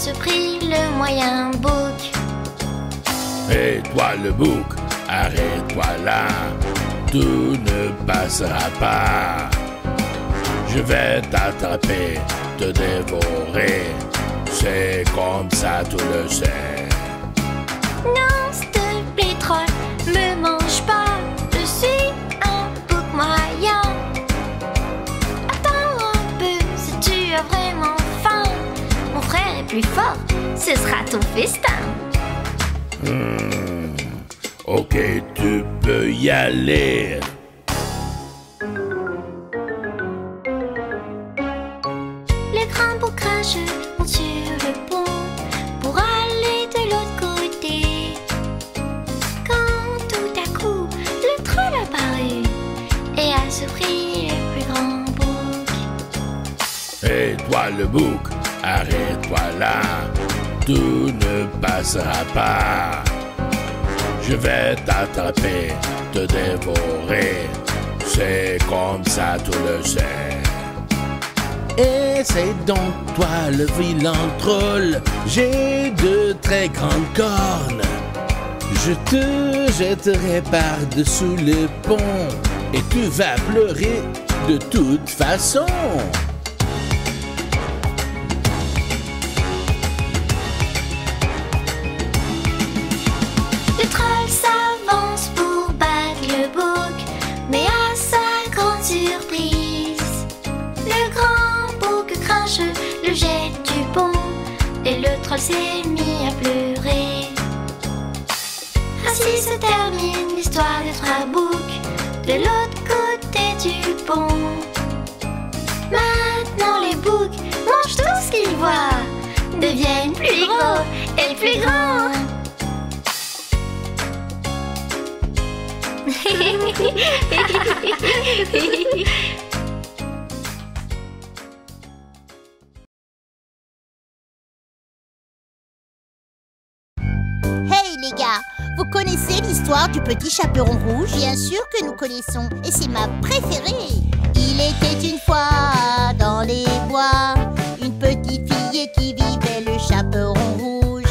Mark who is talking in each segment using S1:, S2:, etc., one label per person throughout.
S1: ce prix le moyen bouc.
S2: Et toi le bouc, arrête-toi là, tout ne passera pas. Je vais t'attraper, te dévorer, c'est comme ça, tu le sais.
S1: Non, s'il te plaît, troll, me mange pas, je suis un bouc moyen. Attends un peu, si tu as vraiment faim, mon frère est plus fort, ce sera ton festin.
S2: Ok, tu peux y aller.
S1: Les grands boucs cracheux montent sur le pont pour aller de l'autre côté. Quand tout à coup, le troll apparut et a surpris le plus grand bouc.
S2: Et toi le bouc, arrête-toi là, tout ne passera pas. Je vais t'attraper, te dévorer, c'est comme ça, tu le sais. Et c'est donc toi le vilain troll, j'ai de très grandes cornes. Je te jetterai par-dessous le pont et tu vas pleurer de toute façon.
S1: Le troll s'avance pour battre le bouc, mais à sa grande surprise, le grand bouc cracheux le jette du pont et le troll s'est mis à pleurer. Ainsi se termine l'histoire des trois boucs de l'autre côté du pont. Maintenant les boucs mangent tout ce qu'ils voient, deviennent plus gros et plus grands.
S3: Hey les gars, vous connaissez l'histoire du petit chaperon rouge? Bien sûr que nous connaissons, et c'est ma préférée. Il était une fois dans les bois une petite fille qui vivait le chaperon rouge.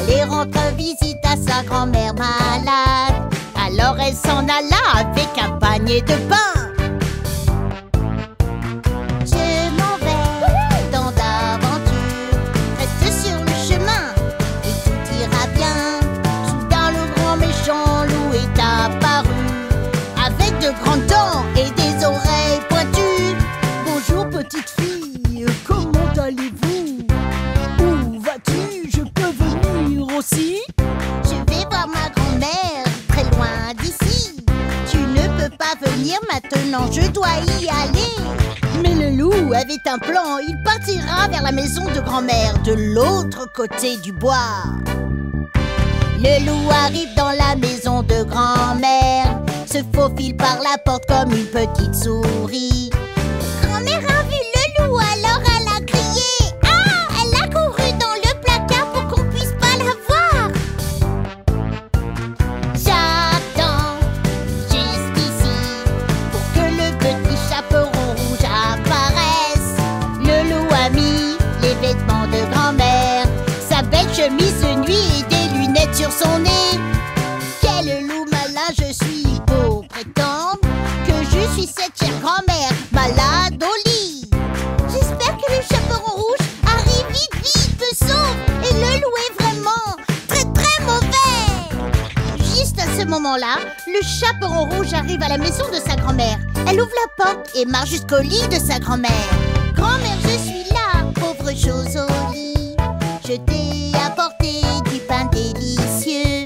S3: Elle rendre visite à sa grand-mère malade. Alors elle s'en alla avec un panier de pain. Je m'en vais dans d'aventure, reste sur le chemin et tout ira bien. Soudain le grand méchant loup est apparu, avec de grandes dents et des oreilles pointues. Bonjour petite fille, comment allez-vous? Où vas-tu? Je peux venir aussi? Je vais voir ma grand-mère, très loin d'ici. Tu ne peux pas venir maintenant, je dois y aller. Mais le loup avait un plan, il partira vers la maison de grand-mère, de l'autre côté du bois. Le loup arrive dans la maison de grand-mère, se faufile par la porte comme une petite souris. Grand-mère a vu le loup, alors elle a crié. Ah! Elle a couru dans le placard pour qu'on puisse pas la voir. J'attends juste ici pour que le petit chaperon rouge apparaisse. Le loup a mis les vêtements de grand-mère, sa belle chemise de nuit et des lunettes sur son nez. Quel loup malin je suis pour prétendre que je suis cette chère grand-mère malade au lit. J'espère que le chaperon rouge arrive vite, vite, me sauve. Et le loup est vraiment très très mauvais. Juste à ce moment-là, le chaperon rouge arrive à la maison de sa grand-mère. Elle ouvre la porte et marche jusqu'au lit de sa grand-mère. Grand-mère, je suis là, pauvre chose au lit. Je t'ai apporté du pain délicieux.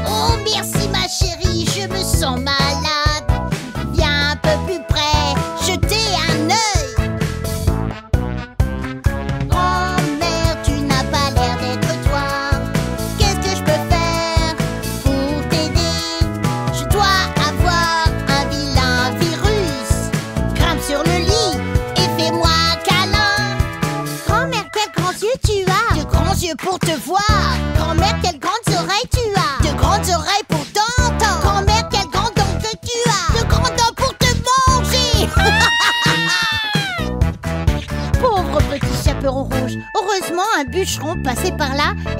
S3: Oh merci ma chérie, je me sens malade. Viens un peu plus près, jetez un œil. Grand-mère, tu n'as pas l'air d'être toi. Qu'est-ce que je peux faire pour t'aider? Je dois avoir un vilain virus. Grimpe sur le lit et fais-moi câlin. Grand-mère, quels grands yeux tu as, de grands yeux pour te voir.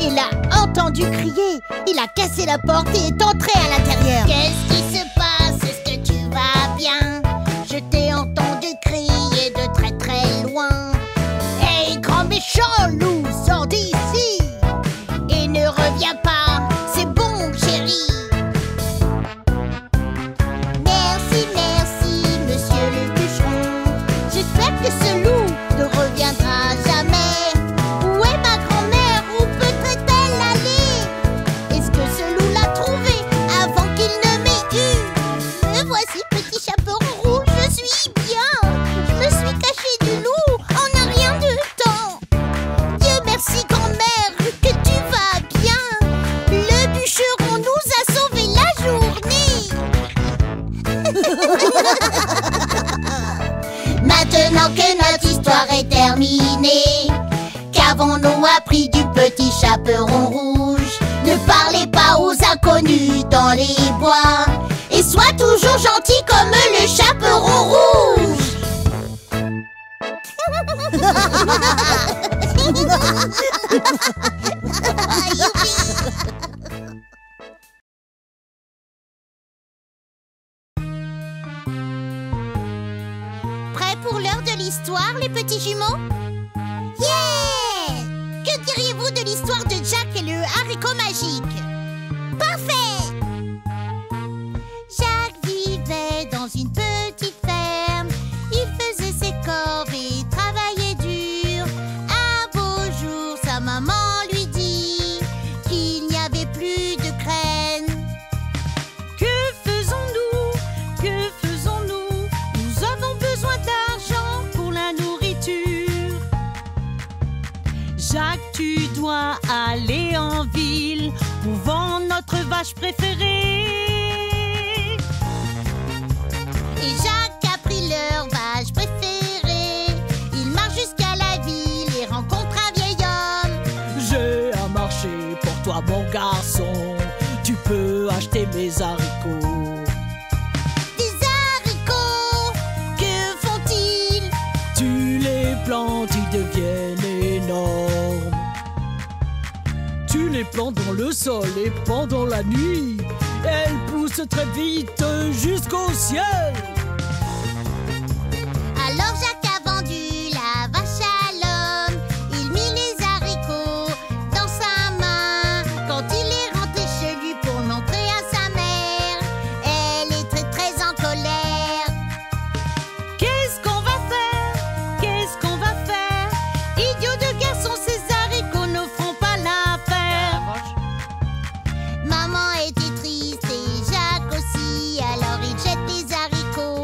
S3: Il a entendu crier. Il a cassé la porte et est entré à l'intérieur. Qu'est-ce qui se passe? Est-ce que tu vas bien? Je t'ai entendu crier de très très loin. Hey, grand méchant loup, sors d'ici et ne reviens pas. C'est bon, chérie. Merci, merci, monsieur le bûcheron. J'espère que ce loup ne reviendra jamais. Où est ma grand-mère? Où peut-elle aller? Est-ce que ce loup l'a trouvé avant qu'il ne m'ait eu? Me voici, petit chaperon rouge, je suis bien. Je me suis caché du loup en un rien de temps. Dieu merci, grand-mère, que tu vas bien. Le bûcheron nous a sauvé la journée. Maintenant que notre histoire est terminée, qu'avons-nous appris du petit chaperon rouge? Ne parlez pas aux inconnus dans les bois et sois toujours gentil comme le chaperon rouge. Prêts pour l'heure de l'histoire, les petits jumeaux? Yeah! Que diriez-vous de l'histoire de Jack et le haricot magique? Parfait! Jack vivait dans une petite ferme. Il faisait ses corvées et travaillait dur. Un beau jour, sa maman lui dit qu'il n'y avait plus de graines.
S4: Que faisons-nous? Que faisons-nous? Nous avons besoin d'argent pour la nourriture. Jacques, tu dois aller en ville pour vendre notre vache préférée.
S3: Et Jacques a pris leur vache préférée. Il marche jusqu'à la ville et rencontre un vieil homme.
S4: J'ai un marché pour toi, mon garçon. Tu peux acheter mes haricots.
S3: Des haricots, que font-ils?
S4: Tu les plantes, ils deviennent énormes. Tu les plantes dans le sol et pendant la nuit, elles poussent très vite jusqu'au ciel.
S3: Alors Jacques a vendu la vache à l'homme. Il mit les haricots dans sa main. Quand il est rentré chez lui pour montrer à sa mère, elle est très très en colère.
S4: Qu'est-ce qu'on va faire? Qu'est-ce qu'on va faire? Idiot de garçon, ces haricots ne feront pas l'affaire.
S3: Maman était triste et Jacques aussi. Alors il jette les haricots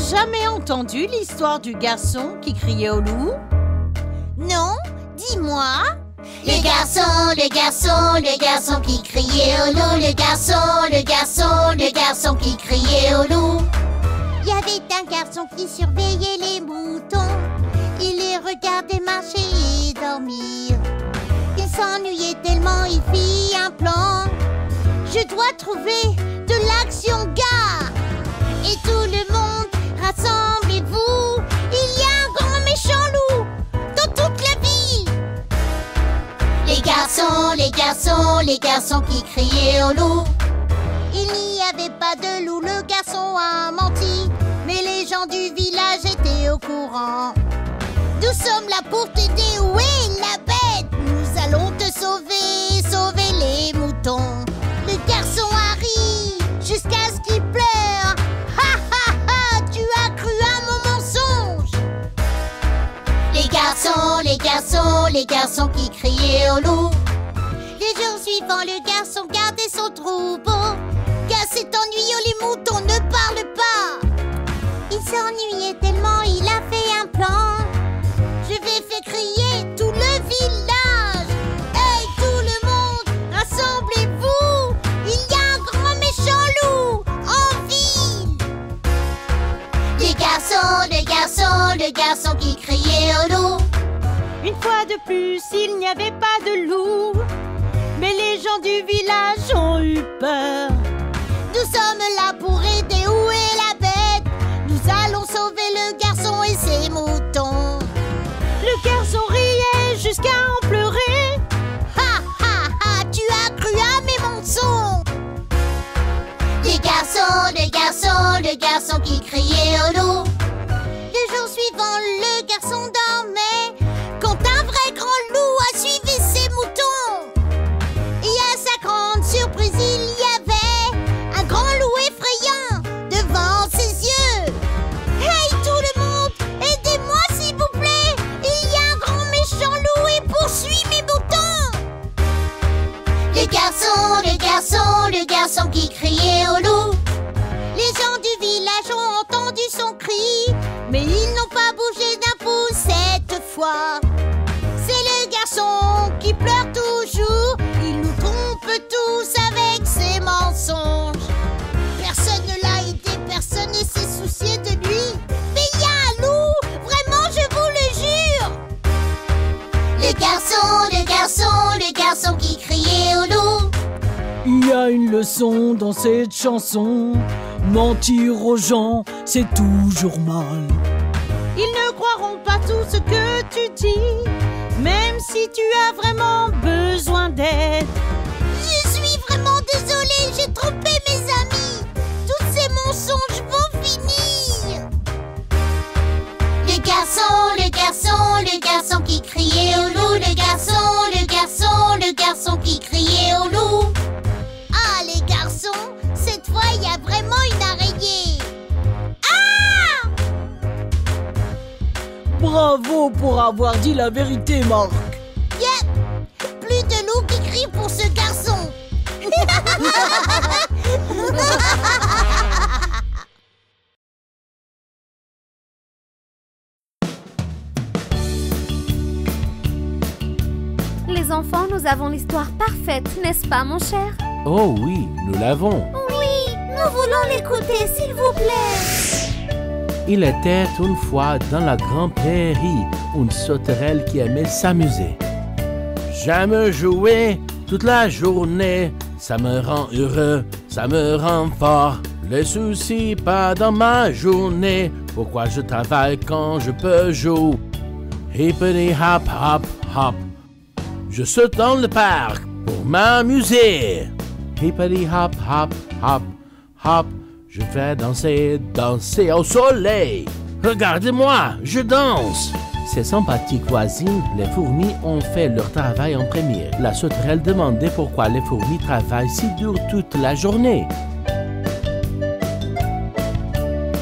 S5: jamais entendu l'histoire du garçon qui criait au loup?
S3: Non, dis-moi. Le garçon, le garçon, le garçon qui criait au loup. Le garçon, le garçon, le garçon qui criait au loup. Il y avait un garçon qui surveillait les moutons. Il les regardait marcher et dormir. Il s'ennuyait tellement, il fit un plan. Je dois trouver de l'action, gars. Et tout le monde, rassemblez-vous. Il y a un grand méchant loup dans toute la ville. Les garçons, les garçons, les garçons qui criaient au loup. Il n'y avait pas de loup, le garçon a menti. Mais les gens du village étaient au courant. Nous sommes là pour t'aider, où est la bête? Nous allons te sauver, sauver les moutons. Le garçon a ri jusqu'à ce qu'il pleure. Ha ha ha, tu as cru à mon mensonge. Les garçons, les garçons, les garçons qui criaient au loup. Les jours suivants, le garçon gardait son troupeau. Car c'est ennuyeux, les moutons ne parlent pas. Il s'ennuyait tellement, il a fait un plan. Je vais faire crier tout le village. Hey, tout le monde, rassemblez-vous. Il y a un grand méchant loup en ville. Les garçons, le garçon, le garçon qui criait au loup.
S5: Une fois de plus, il n'y avait pas de loup. Mais les gens du village ont eu peur.
S3: Nous sommes là pour aider, où est la bête? Nous allons sauver le garçon et ses moutons.
S5: Le garçon riait jusqu'à en pleurer.
S3: Ha ha ha, tu as cru à mes mensonges. Les garçons, le garçon, le garçon qui criait au loup. Le jour suivant, le garçon dormait quand un vrai grand loup a suivi ses moutons. Et à sa grande surprise, il y avait un grand loup effrayant devant ses yeux. Hey, tout le monde, aidez-moi s'il vous plaît. Il y a un grand méchant loup et poursuit mes moutons. Le garçon, le garçon, le garçon qui criait au loup. Les gens du village ont entendu son cri, mais ils n'ont pas bougé d'un pouce cette fois. C'est le garçon qui pleure toujours. Il nous trompe tous avec ses mensonges. Personne ne l'a aidé, personne ne s'est soucié de lui. Mais il y a un loup, vraiment je vous le jure. Le garçon, le garçon, le garçon qui criait au loup.
S4: Il y a une leçon dans cette chanson. Mentir aux gens, c'est toujours mal.
S5: Ils ne croiront pas tout ce que tu dis, même si tu as vraiment besoin d'aide.
S3: Je suis vraiment désolée, j'ai trompé mes amis. Tous ces mensonges vont finir. Le garçon, le garçon, le garçon qui criait au loup. Le garçon, le garçon, le garçon qui criait au loup. Ah, les garçons, cette fois il y a vraiment une araignée. Ah!
S4: Bravo pour avoir dit la vérité, Marc.
S3: Yep! Plus de loups qui crient pour ce garçon.
S1: Les enfants, nous avons l'histoire parfaite, n'est-ce pas, mon cher?
S2: Oh oui, nous l'avons.
S1: Oui, nous voulons l'écouter, s'il vous plaît.
S2: Il était une fois dans la grande prairie une sauterelle qui aimait s'amuser. J'aime jouer toute la journée, ça me rend heureux, ça me rend fort. Les soucis pas dans ma journée, pourquoi je travaille quand je peux jouer? Hippity hop hop hop, je saute dans le parc pour m'amuser. Hippity hop hop hop hop, je vais danser, danser au soleil. Regardez-moi, je danse. Ces sympathiques voisines, les fourmis, ont fait leur travail en premier. La sauterelle demandait pourquoi les fourmis travaillent si dur toute la journée.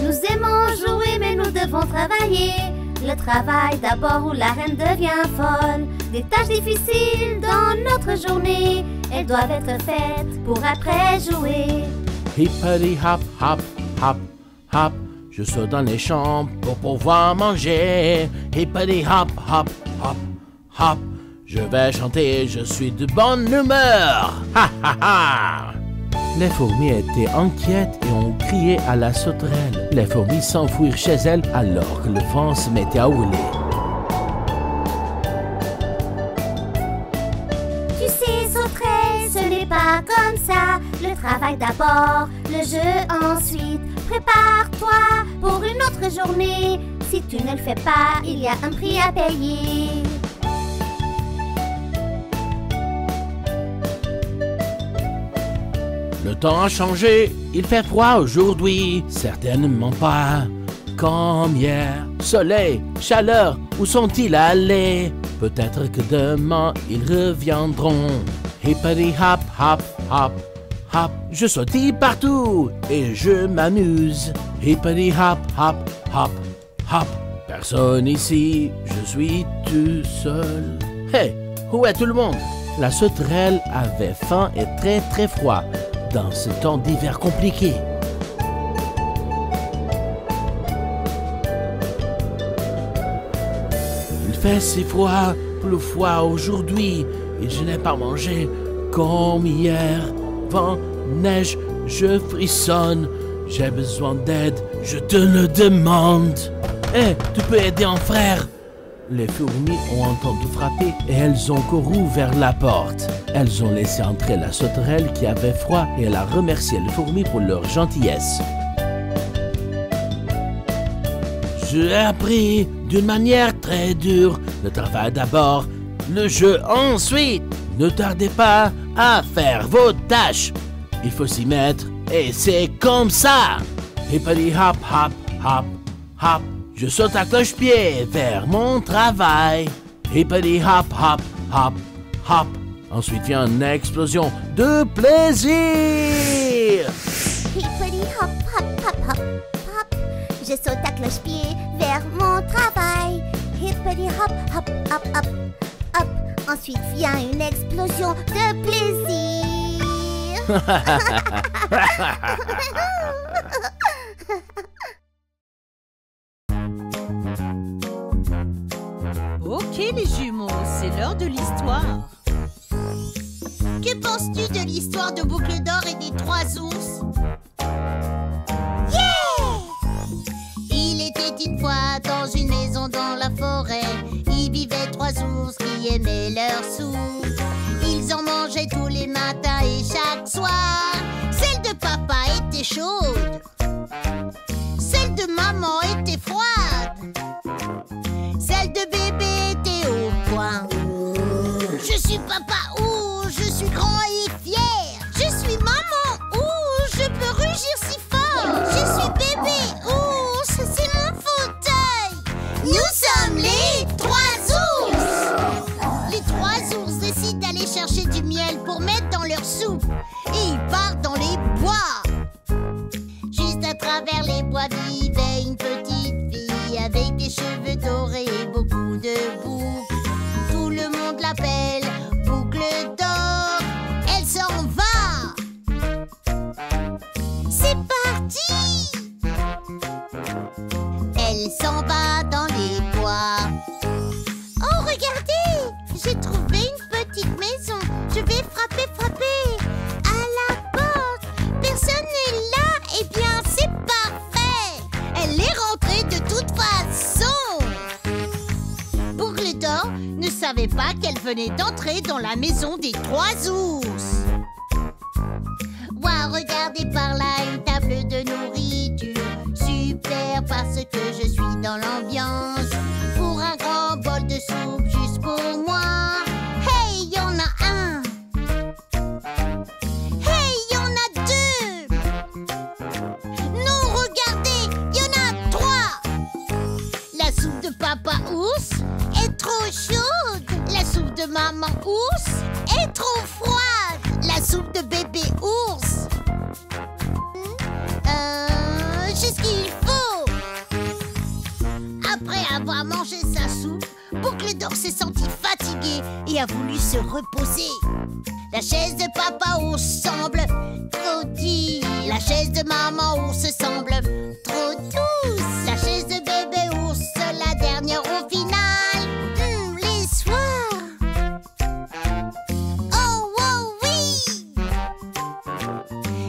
S1: Nous aimons jouer, mais nous devons travailler. Le travail d'abord où la reine devient folle. Des tâches difficiles dans notre journée. Elles doivent être faites pour après jouer.
S2: Hippity hop hop hop hop, Je saute dans les champs pour pouvoir manger. Hippity hop, hop, hop, hop. Je vais chanter, je suis de bonne humeur. Ha ha ha. Les fourmis étaient inquiètes et ont crié à la sauterelle. Les fourmis s'enfuirent chez elles alors que le vent se mettait à houler.
S1: Tu sais, sauterelle, ce n'est pas comme ça. Le travail d'abord, le jeu ensuite. Prépare-toi pour une autre journée. Si tu ne le fais pas, il y a un prix à payer.
S2: Le temps a changé, il fait froid aujourd'hui, certainement pas comme hier. Soleil, chaleur, où sont-ils allés? Peut-être que demain ils reviendront. Hippity hop, hop, hop, hop. Je sautille partout et je m'amuse. Hippity hop, hop, hop, hop. Personne ici, je suis tout seul. Hey, où est tout le monde? La sauterelle avait faim et très froid dans ce temps d'hiver compliqué. Il fait si froid, plus froid aujourd'hui, et je n'ai pas mangé comme hier. Vent, neige, je frissonne, j'ai besoin d'aide, je te le demande. Hé, tu peux aider un frère? Les fourmis ont entendu frapper et elles ont couru vers la porte. Elles ont laissé entrer la sauterelle qui avait froid et elle a remercié les fourmis pour leur gentillesse. J'ai appris d'une manière très dure, le travail d'abord, le jeu ensuite. Ne tardez pas à faire vos tâches. Il faut s'y mettre et c'est comme ça. Hippity hop, hop, hop, hop. Je saute à cloche-pied vers mon travail. Hippity hop, hop, hop, hop. Ensuite vient une explosion de plaisir.
S1: Hippity hop, hop, hop, hop, hop. Je saute à cloche-pied vers mon travail. Hippity hop, hop, hop, hop, hop. Ensuite vient une explosion de plaisir.
S5: Ok les jumeaux, c'est l'heure de l'histoire.
S3: Que penses-tu de l'histoire de Boucle d'Or et des 3 ours?
S1: Yeah!
S3: Il était une fois dans une maison dans la forêt. Il vivait 3 ours qui aimaient leur soupe. Ils en mangeaient tous les matins et chaque soir. Celle de papa était chaude. Celle de maman était froide. Celle de bébé était au point. Je suis papa ours, je suis grand et fier. Je suis maman ours, je peux rugir si fort. Je suis bébé ours, c'est mon fauteuil. Nous sommes les 3 ours. Les 3 ours décident d'aller chercher du miel pour mettre dans leur soupe. Et ils partent dans les bois. Juste à travers les bois vivait une petite fille avec des cheveux dorés et beaucoup de boucles. Tout le monde l'appelle Boucle d'Or. Elle s'en va. C'est parti. Elle s'en va dans les bois. Oh, regardez, j'ai trouvé une petite maison. Je vais frapper à la porte. Personne n'est là. Eh bien, c'est parfait. Elle est rentrée de toute façon. Boucle d'Or ne savait pas qu'elle venait d'entrer dans la maison des 3 ours. Waouh, regardez par là une table de nourriture. Super parce que je suis dans l'ambiance. Pour un grand bol de soupe juste pour moi. Hey, y en a un. Hey, y en a 2. Non, regardez, y en a 3. La soupe de papa ours est trop chaude. La soupe de maman ours est trop froide. La soupe de bébé ours, juste ce qu'il faut. Après avoir mangé sa soupe, Boucle d'Or s'est sentie fatiguée et a voulu se reposer. La chaise de papa ours semble trop dure. La chaise de maman ours semble trop douce. La chaise de bébé ours, la dernière au final. Laisse voir. Oh, oh oui.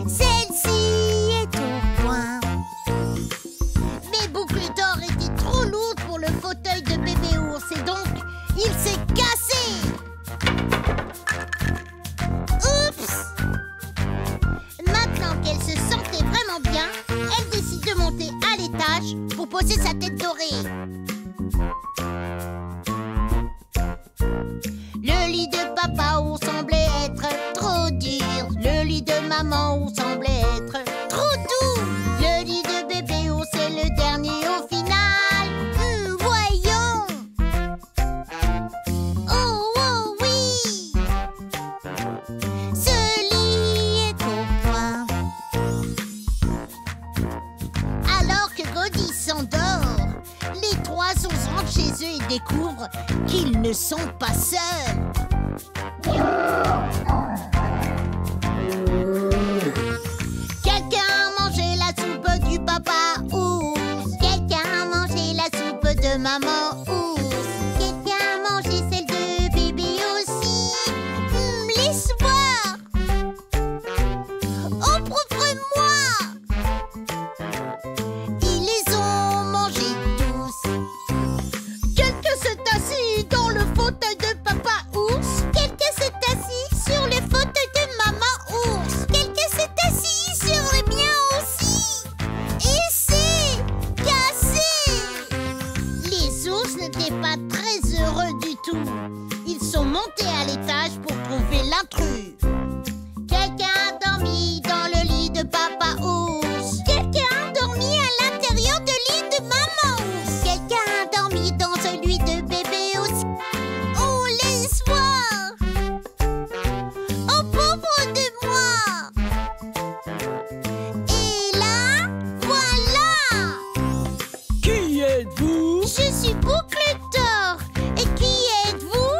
S3: Celle-ci est au point. Mais Boucle d'Or était trop lourde pour le fauteuil de bébé ours et donc il s'est cassé. Oups! Maintenant qu'elle se sentait vraiment bien, elle décide de monter à l'étage pour poser sa tête dorée. Le lit de papa ours semblait être trop dur. Le lit de maman ours semblait être trop doux. Le lit de bébé ours est le dernier au final. Voyons. Oh, oh oui. Ce lit est au point. Alors que Goldie s'endort, les trois ours rentrent chez eux et découvrent qu'ils ne sont pas seuls. Quelqu'un a mangé la soupe du papa ours. Quelqu'un a mangé la soupe de maman ours. Quelqu'un a mangé celle de bébé aussi. Laisse voir. Oh, prouve-moi. Ils les ont mangés tous. Quelqu'un s'est assis dans le fauteuil de papa ours. Quelqu'un s'est assis sur le fauteuil de maman ours. Quelqu'un s'est assis sur les miens aussi. Et c'est cassé. Les ours n'étaient pas très heureux du tout. Ils sont montés à l'étage pour trouver l'intrus. Quelqu'un a dormi dans le lit de papa ours. Quelqu'un a dormi à l'intérieur du lit de maman ours. Quelqu'un a dormi dans celui de bébé aussi. Oh, laisse voir. Oh, pauvre de moi. Et là, voilà.
S4: Qui êtes-vous?
S3: Je suis Boucle d'Or. Et qui êtes-vous?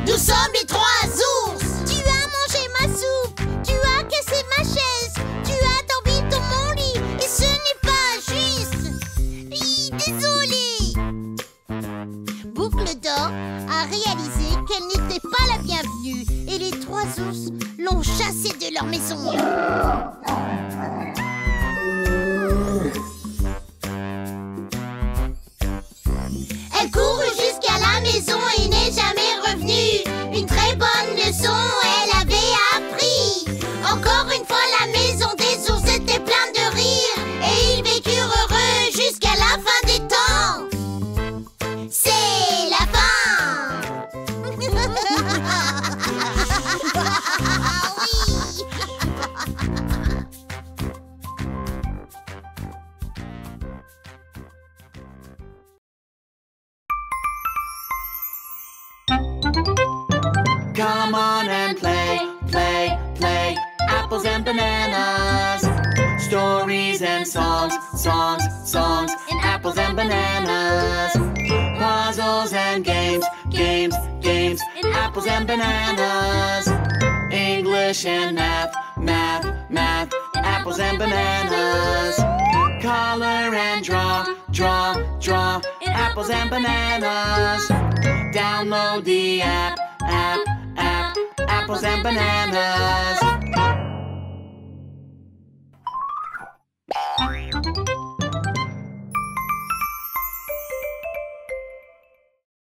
S3: Nous sommes les trois ours. Tu as mangé ma soupe. Tu as cassé ma chaise. Tu as dormi dans mon lit. Et ce n'est pas juste. Oui, désolé. Boucle d'Or a réalisé qu'elle n'était pas la bienvenue. Et les trois ours l'ont chassée de leur maison. Elle courut jusqu'à la maison et n'est jamais revenue. Une très bonne leçon elle avait appris. Encore une fois la maison des ours était pleine de rire. Et ils vécurent heureux jusqu'à la fin des temps. C'est la fin. Oui.
S6: Come on and play, play, play. Apples and bananas. Stories and songs, songs, songs. And apples and bananas. Puzzles and games, games, games. And apples and bananas. English and math, math, math. Apples and bananas. Color and draw, draw, draw. And apples and bananas. Download the app, app, app. Apples and bananas.